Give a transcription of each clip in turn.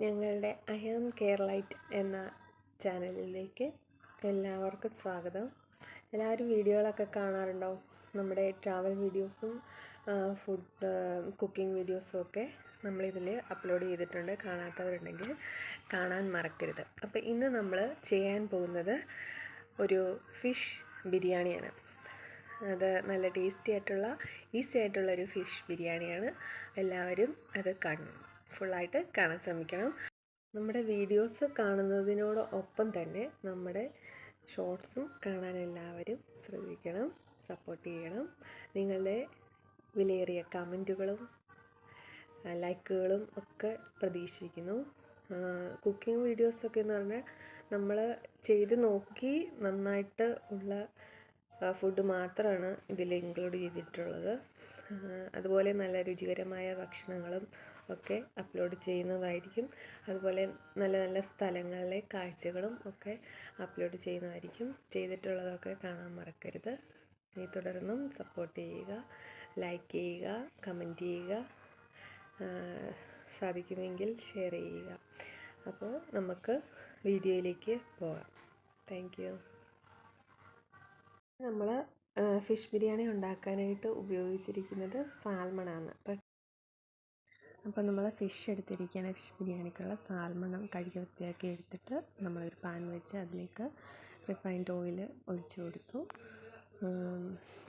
ഞങ്ങളുടെ I am Keralite എന്ന ചാനലിലേക്ക് എല്ലാവർക്കും സ്വാഗതം. എല്ലാവരും വീഡിയോകളൊക്കെ കാണാറുണ്ടോ? നമ്മുടെ ട്രാവൽ വീഡിയോസും ഫുഡ് കുക്കിംഗ് വീഡിയോസും ഒക്കെ നമ്മളിതിൽ അപ്ലോഡ് ചെയ്തിട്ടുണ്ട്. കാണാത്തവരുണ്ടെങ്കിൽ കാണാൻ മറക്കരുത്. അപ്പോൾ ഇന്ന് നമ്മൾ ചെയ്യാൻ പോകുന്നത് ഒരു ഫിഷ് ബിരിയാണിയാണ്. അത് നല്ല ടേസ്റ്റി ആയിട്ടുള്ള ഈസി ആയിട്ടുള്ളൊരു ഫിഷ് ബിരിയാണിയാണ്. എല്ലാവരും അത് ഫുള്ളായിട്ട് കാണാൻ ശ്രമിക്കണം. നമ്മുടെ വീഡിയോസ് കാണുന്നതിനോടൊപ്പം തന്നെ നമ്മുടെ ഷോർട്സും കാണാൻ എല്ലാവരും ശ്രദ്ധിക്കണം, സപ്പോർട്ട് ചെയ്യണം. നിങ്ങളുടെ വിലയേറിയ കമൻറ്റുകളും ലൈക്കുകളും ഒക്കെ പ്രതീക്ഷിക്കുന്നു. കുക്കിംഗ് വീഡിയോസൊക്കെ എന്ന് പറഞ്ഞാൽ നമ്മൾ ചെയ്ത് നോക്കി നന്നായിട്ട് ഉള്ള ഫുഡ് മാത്രമാണ് ഇതിൽ ഇൻക്ലൂഡ് ചെയ്തിട്ടുള്ളത്. അതുപോലെ നല്ല രുചികരമായ ഭക്ഷണങ്ങളും ഒക്കെ അപ്ലോഡ് ചെയ്യുന്നതായിരിക്കും. അതുപോലെ നല്ല നല്ല സ്ഥലങ്ങളിലെ കാഴ്ചകളും ഒക്കെ അപ്ലോഡ് ചെയ്യുന്നതായിരിക്കും. ചെയ്തിട്ടുള്ളതൊക്കെ കാണാൻ മറക്കരുത്. ഇനി തുടർന്നും സപ്പോർട്ട് ചെയ്യുക, ലൈക്ക് ചെയ്യുക, കമൻറ്റ് ചെയ്യുക, സാധിക്കുമെങ്കിൽ ഷെയർ ചെയ്യുക. അപ്പോൾ നമുക്ക് വീഡിയോയിലേക്ക് പോകാം. Thank you. നമ്മൾ ഫിഷ് ബിരിയാണി ഉണ്ടാക്കാനായിട്ട് ഉപയോഗിച്ചിരിക്കുന്നത് സാൽമണാണ്. അപ്പോൾ നമ്മൾ ഫിഷ് എടുത്തിരിക്കുകയാണ്. ഫിഷ് ബിരിയാണിക്കുള്ള സാൽമൺ കഴുകി വൃത്തിയാക്കി എടുത്തിട്ട് നമ്മളൊരു പാൻ വെച്ച് അതിലേക്ക് റിഫൈൻഡ് ഓയിൽ ഒഴിച്ചു കൊടുത്തു.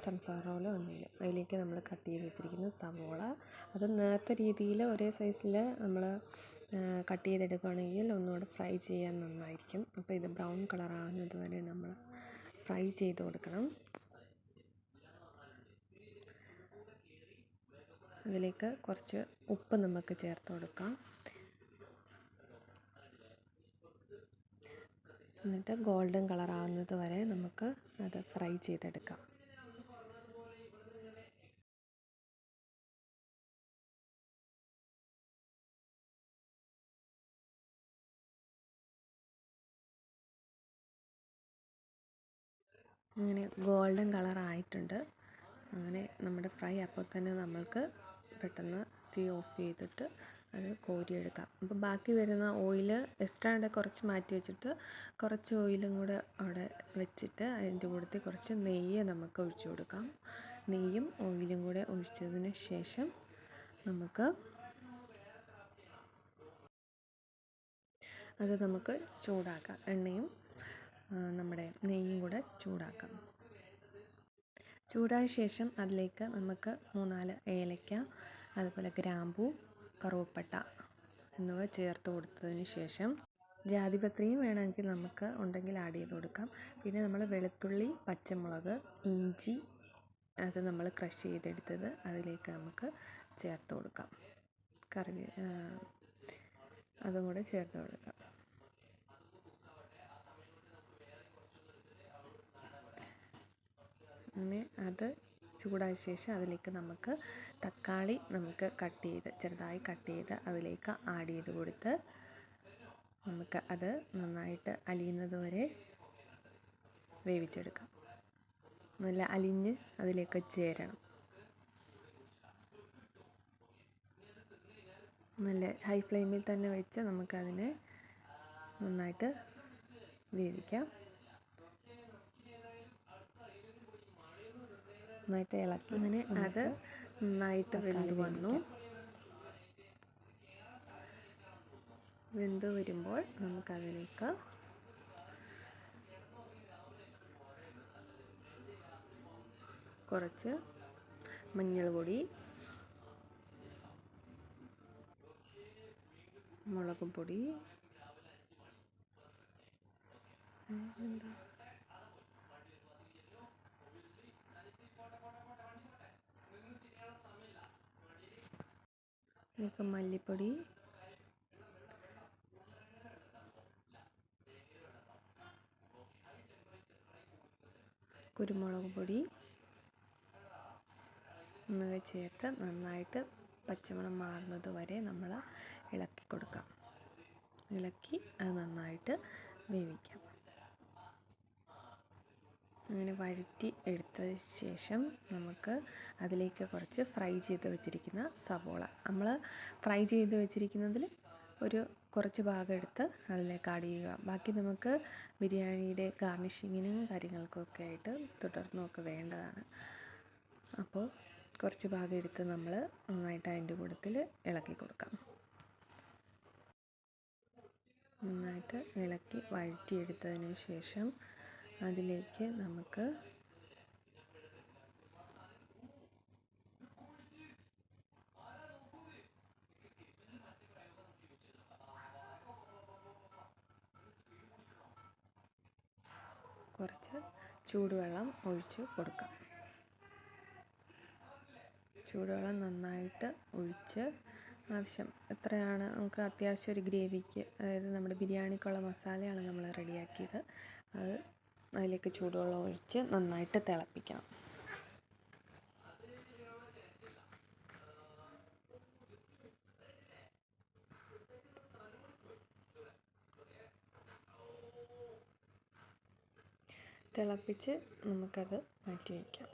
സൺഫ്ലവർ ഓയിൽ ഒന്നുമില്ല. അതിലേക്ക് നമ്മൾ കട്ട് ചെയ്ത് വെച്ചിരിക്കുന്ന സവോള, അത് നേർത്ത രീതിയിൽ ഒരേ സൈസിൽ നമ്മൾ കട്ട് ചെയ്തെടുക്കുകയാണെങ്കിൽ ഒന്നുകൂടെ ഫ്രൈ ചെയ്യാൻ നന്നായിരിക്കും. അപ്പോൾ ഇത് ബ്രൗൺ കളറാകുന്നത് വരെ നമ്മൾ ഫ്രൈ ചെയ്ത് കൊടുക്കണം. അതിലേക്ക് കുറച്ച് ഉപ്പ് നമുക്ക് ചേർത്ത് കൊടുക്കാം. എന്നിട്ട് ഗോൾഡൻ കളറാകുന്നത് വരെ നമുക്ക് അത് ഫ്രൈ ചെയ്തെടുക്കാം. അങ്ങനെ ഗോൾഡൻ കളറായിട്ടുണ്ട്. അങ്ങനെ നമ്മുടെ ഫ്രൈ അപ്പോൾ തന്നെ നമ്മൾക്ക് പെട്ടെന്ന് തീ ഓഫ് ചെയ്തിട്ട് അത് കോരിയെടുക്കാം. അപ്പോൾ ബാക്കി വരുന്ന ഓയിൽ എക്സ്ട്രാ കുറച്ച് മാറ്റി വെച്ചിട്ട് കുറച്ച് ഓയിലും കൂടെ അവിടെ വെച്ചിട്ട് അതിൻ്റെ കൂട്ടത്തിൽ കുറച്ച് നെയ്യ് നമുക്ക് ഒഴിച്ചു കൊടുക്കാം. നെയ്യും ഓയിലും കൂടെ ഒഴിച്ചതിന് ശേഷം നമുക്ക് ചൂടാക്കാം. എണ്ണയും നമ്മുടെ നെയ്യും കൂടെ ചൂടാക്കാം. ചൂടായ ശേഷം അതിലേക്ക് നമുക്ക് 3-4 ഏലക്ക, അതുപോലെ ഗ്രാമ്പൂ, കറുവപ്പട്ട എന്നിവ ചേർത്ത് കൊടുത്തതിന് ശേഷം ജാതിപത്രിയും വേണമെങ്കിൽ നമുക്ക് ഉണ്ടെങ്കിൽ ആഡ് ചെയ്ത് കൊടുക്കാം. പിന്നെ നമ്മൾ വെളുത്തുള്ളി, പച്ചമുളക്, ഇഞ്ചി അത് നമ്മൾ ക്രഷ് ചെയ്തെടുത്തത് അതിലേക്ക് നമുക്ക് ചേർത്ത് കൊടുക്കാം. അതും കൂടെ ചേർത്ത് കൊടുക്കാം. അങ്ങനെ അത് ചൂടായ ശേഷം അതിലേക്ക് നമുക്ക് തക്കാളി ചെറുതായി കട്ട് ചെയ്ത് അതിലേക്ക് ആഡ് ചെയ്ത് കൊടുത്ത് നമുക്ക് അത് നന്നായിട്ട് അലിയുന്നത് വരെ വേവിച്ചെടുക്കാം. നല്ല അലിഞ്ഞ് അതിലേക്ക് ചേരണം. നല്ല ഹൈ ഫ്ലെയിമിൽ തന്നെ വെച്ച് നമുക്കതിനെ നന്നായിട്ട് വേവിക്കാം. നന്നായിട്ട് ഇളക്കി അങ്ങനെ അത് നന്നായിട്ട് വെന്ത് വരുമ്പോൾ നമുക്കതിലേക്ക് കുറച്ച് മഞ്ഞൾ പൊടി, മുളക് പൊടി, മല്ലിപ്പൊടി, കുരുമുളക് പൊടി എന്നിവ ചേർത്ത് നന്നായിട്ട് പച്ചമണം മാറുന്നത് വരെ നമ്മൾ ഇളക്കി കൊടുക്കാം. ഇളക്കി അത് നന്നായിട്ട് വേവിക്കാം. അങ്ങനെ വഴറ്റി എടുത്തതിന് ശേഷം നമുക്ക് അതിലേക്ക് കുറച്ച് ഫ്രൈ ചെയ്ത് വെച്ചിരിക്കുന്ന സവോള, നമ്മൾ ഫ്രൈ ചെയ്ത് വെച്ചിരിക്കുന്നതിൽ ഒരു കുറച്ച് ഭാഗം എടുത്ത് അതിലേക്ക് ആഡ് ചെയ്യുക. ബാക്കി നമുക്ക് ബിരിയാണിയുടെ ഗാർണിഷിങ്ങിനും കാര്യങ്ങൾക്കൊക്കെ ആയിട്ട് തുടർന്നൊക്കെ വേണ്ടതാണ്. അപ്പോൾ കുറച്ച് ഭാഗം എടുത്ത് നമ്മൾ നന്നായിട്ട് അതിൻ്റെ കൂട്ടത്തിൽ ഇളക്കി കൊടുക്കാം. നന്നായിട്ട് ഇളക്കി വഴറ്റിയെടുത്തതിന് ശേഷം അതിലേക്ക് നമുക്ക് കുറച്ച് ചൂടുവെള്ളം ഒഴിച്ച് കൊടുക്കാം. ചൂടുവെള്ളം നന്നായിട്ട് ഒഴിച്ച് ആവശ്യം എത്രയാണ് നമുക്ക് അത്യാവശ്യം ഒരു ഗ്രേവിക്ക്, അതായത് നമ്മുടെ ബിരിയാണിക്കുള്ള മസാലയാണ് നമ്മൾ റെഡിയാക്കിയത്, അത് അതിലേക്ക് ചൂടുവെള്ളം ഒഴിച്ച് നന്നായിട്ട് തിളപ്പിക്കണം. തിളപ്പിച്ച് നമുക്കത് മാറ്റി വയ്ക്കാം.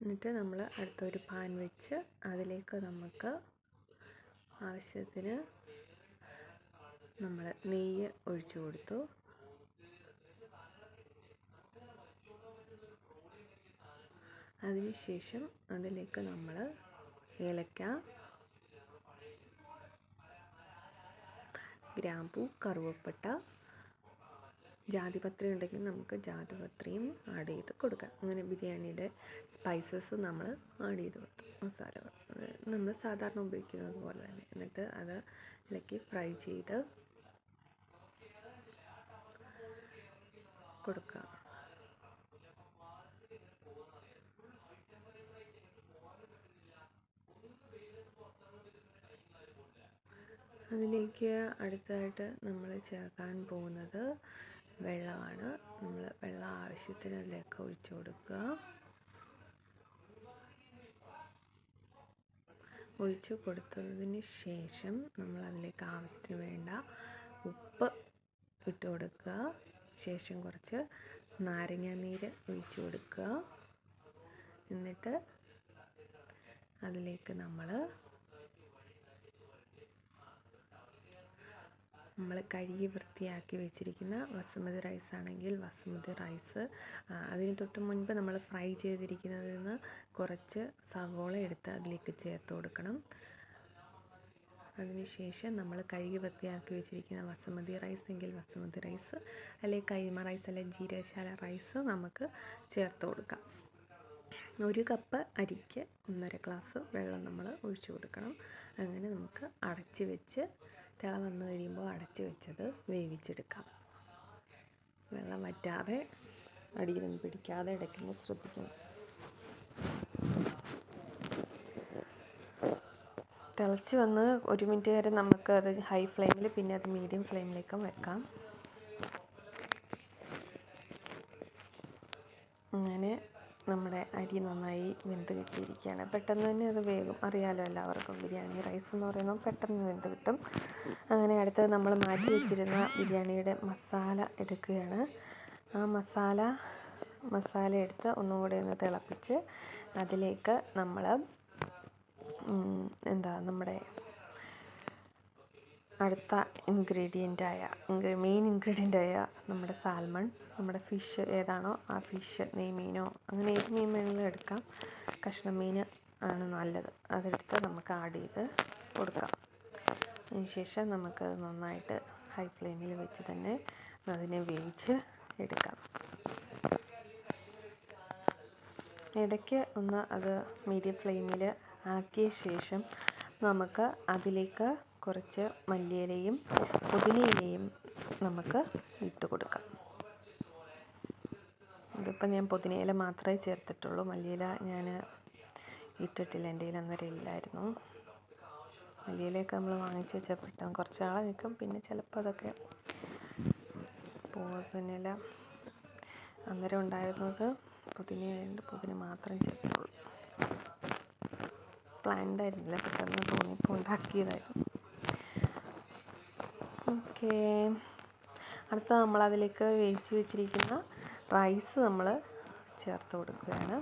എന്നിട്ട് നമ്മൾ അടുത്തൊരു പാൻ വെച്ച് അതിലേക്ക് നമുക്ക് ആവശ്യത്തിന് നമ്മൾ നെയ്യ് ഒഴിച്ചു കൊടുത്തു. അതിനുശേഷം അതിലേക്ക് നമ്മൾ ഏലക്ക, ഗ്രാമ്പൂ, കറുവപ്പട്ട, ജാതിപത്രി ഉണ്ടെങ്കിൽ നമുക്ക് ജാതിപത്രിയും ആഡ് ചെയ്ത് കൊടുക്കാം. അങ്ങനെ ബിരിയാണിയുടെ സ്പൈസസ് നമ്മൾ ആഡ് ചെയ്ത് കൊടുത്തു, മസാലകൾ നമ്മൾ സാധാരണ ഉപയോഗിക്കുന്നത് പോലെ തന്നെ. എന്നിട്ട് അതിലേക്ക് ഫ്രൈ ചെയ്ത് കൊടുക്കുക. അതിലേക്ക് അടുത്തതായിട്ട് നമ്മൾ ചേർക്കാൻ പോകുന്നത് വെള്ളമാണ്. നമ്മൾ വെള്ളം ആവശ്യത്തിന് അതിലേക്ക് ഒഴിച്ചു കൊടുക്കുക. ഒഴിച്ചു കൊടുത്തതിന് ശേഷം നമ്മൾ അതിലേക്ക് ആവശ്യത്തിന് വേണ്ട ഉപ്പ് ഇട്ട് കൊടുക്കുക. ശേഷം കുറച്ച് നാരങ്ങാനീര് ഒഴിച്ചു കൊടുക്കുക. എന്നിട്ട് അതിലേക്ക് നമ്മൾ കഴുകി വൃത്തിയാക്കി വെച്ചിരിക്കുന്ന ബസുമതി റൈസ് ആണെങ്കിൽ ബസുമതി റൈസ്, അതിന് തൊട്ട് മുൻപ് നമ്മൾ ഫ്രൈ ചെയ്തിരിക്കുന്നതിൽ നിന്ന് കുറച്ച് സവോള എടുത്ത് അതിലേക്ക് ചേർത്ത് കൊടുക്കണം. അതിനുശേഷം നമ്മൾ കഴുകി വൃത്തിയാക്കി വെച്ചിരിക്കുന്ന ബസുമതി റൈസ് എങ്കിൽ ബസുമതി റൈസ്, അല്ലെങ്കിൽ കൈമ റൈസ്, അല്ലെങ്കിൽ ജീരകശാല റൈസ് നമുക്ക് ചേർത്ത് കൊടുക്കാം. 1 കപ്പ് അരിക്ക് 1.5 ഗ്ലാസ് വെള്ളം നമ്മൾ ഒഴിച്ചു കൊടുക്കണം. അങ്ങനെ നമുക്ക് അടച്ച് വെച്ച് തിള വന്നു കഴിയുമ്പോൾ അടച്ച് വെച്ചത് വേവിച്ചെടുക്കാം. വെള്ളം വറ്റാതെ അടിയിലൊന്നും പിടിക്കാതെ ഇടയ്ക്കൊന്ന് ശ്രദ്ധിക്കണം. തിളച്ച് വന്ന് 1 മിനിറ്റ് വരെ നമുക്ക് അത് ഹൈ ഫ്ലെയിമിൽ, പിന്നെ അത് മീഡിയം ഫ്ലെയിമിലേക്കും വെക്കാം. അങ്ങനെ നമ്മുടെ അരി നന്നായി വെന്ത് കിട്ടിയിരിക്കുകയാണ്. പെട്ടെന്ന് തന്നെ അത് വേകും, അറിയാലോ എല്ലാവർക്കും. ബിരിയാണി റൈസ് എന്ന് പറയുന്നത് പെട്ടെന്ന് വെന്ത് കിട്ടും. അങ്ങനെ അടുത്തത് നമ്മൾ മാറ്റി വെച്ചിരുന്ന ബിരിയാണിയുടെ മസാല എടുക്കുകയാണ്. ആ മസാല എടുത്ത് ഒന്നും കൂടി ഒന്ന് തിളപ്പിച്ച് അതിലേക്ക് നമ്മൾ നമ്മുടെ അടുത്ത മെയിൻ ഇൻഗ്രീഡിയൻ്റായ നമ്മുടെ സാൽമൺ, നമ്മുടെ ഫിഷ് ഏതാണോ ആ ഫിഷ്, നെയ്മീനോ അങ്ങനെ ഏത് മീൻ വേണമെങ്കിലും എടുക്കാം. കഷ്ണം മീൻ ആണ് നല്ലത്. അതെടുത്ത് നമുക്ക് ആഡ് ചെയ്ത് കൊടുക്കാം. അതിനുശേഷം നമുക്ക് നന്നായിട്ട് ഹൈ ഫ്ലെയിമിൽ വെച്ച് തന്നെ അതിനെ വേവിച്ച് എടുക്കാം. ഇടയ്ക്ക് ഒന്ന് അത് മീഡിയം ഫ്ലെയിമിൽ ആക്കിയ ശേഷം നമുക്ക് അതിലേക്ക് കുറച്ച് മല്ലിയിലയും പുതിനയിലയും നമുക്ക് ഇട്ട് കൊടുക്കാം. ഇതിപ്പോൾ ഞാൻ പുതിനയില മാത്രമേ ചേർത്തിട്ടുള്ളൂ, മല്ലിയില ഞാൻ ഇട്ടിട്ടില്ല, എൻ്റെ കയ്യിൽ അന്നേരം ഇല്ലായിരുന്നു. മല്ലിയിലയൊക്കെ നമ്മൾ വാങ്ങിച്ച് വെച്ചാൽ പെട്ടെന്ന് കുറച്ച് നാൾ നിൽക്കും, പിന്നെ ചിലപ്പോൾ അതൊക്കെ പുതിനയില അന്നേരം ഉണ്ടായിരുന്നത് പുതിനയായതുകൊണ്ട് പുതിന മാത്രം ചേർത്തുള്ളൂ. പ്ലാൻഡ് ആയിരുന്നില്ല, പെട്ടെന്ന് തോന്നിയപ്പോൾ ഉണ്ടാക്കിയതായിരുന്നു. ഓക്കേ, അടുത്ത നമ്മളതിലേക്ക് വേവിച്ച് വെച്ചിരിക്കുന്ന റൈസ് നമ്മൾ ചേർത്ത് കൊടുക്കുകയാണ്.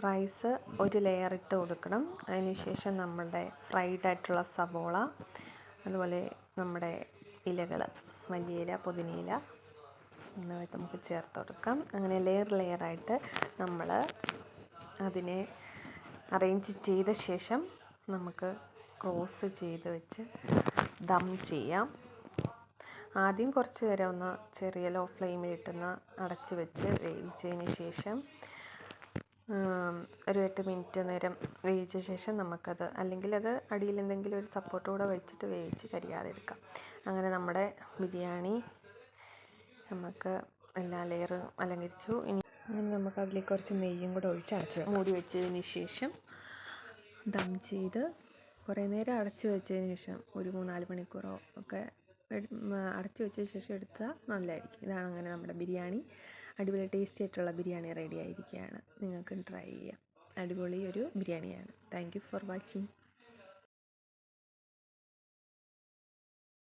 റൈസ് ഒരു ലെയർ ഇട്ട് കൊടുക്കണം. അതിനുശേഷം നമ്മളുടെ ഫ്രൈഡ് ആയിട്ടുള്ള സവോള, അതുപോലെ നമ്മുടെ ഇലകൾ, മല്ലിയില, പുതിനയില എന്നിവ നമുക്ക് ചേർത്ത് കൊടുക്കാം. അങ്ങനെ ലെയറായിട്ട് നമ്മൾ അതിനെ അറേഞ്ച് ചെയ്ത ശേഷം നമുക്ക് ക്ലോസ് ചെയ്ത് വെച്ച് ദം ചെയ്യാം. ആദ്യം കുറച്ച് നേരം ഒന്ന് ചെറിയ ലോ ഫ്ലെയിമിലിട്ടൊന്ന് അടച്ച് വെച്ച് വേവിച്ചതിന് ശേഷം ഒരു 8 മിനിറ്റ് നേരം വേവിച്ച ശേഷം നമുക്കത്, അല്ലെങ്കിൽ അത് അടിയിൽ എന്തെങ്കിലും ഒരു സപ്പോർട്ട് കൂടെ വെച്ചിട്ട് വേവിച്ച് കരിയാതെ എടുക്കാം. അങ്ങനെ നമ്മുടെ ബിരിയാണി നമുക്ക് എല്ലാ ലെയറും അലങ്കരിച്ചു. ഇനി നമുക്ക് അതിലേക്ക് കുറച്ച് നെയ്യും കൂടെ ഒഴിച്ച് അടച്ച് മൂടി വെച്ചതിന് ശേഷം ദം ചെയ്ത് കുറേ നേരം അടച്ച് വെച്ചതിന് ശേഷം ഒരു 3-4 മണിക്കൂറോ ഒക്കെ അടച്ച് വെച്ച ശേഷം എടുത്താൽ നല്ലതായിരിക്കും. ഇതാണ് അങ്ങനെ നമ്മുടെ ബിരിയാണി, അടിപൊളി ടേസ്റ്റി ആയിട്ടുള്ള ബിരിയാണി റെഡി ആയിരിക്കുകയാണ്. നിങ്ങൾക്ക് ട്രൈ ചെയ്യാം. അടിപൊളി ഒരു ബിരിയാണിയാണ്. Thank you for watching.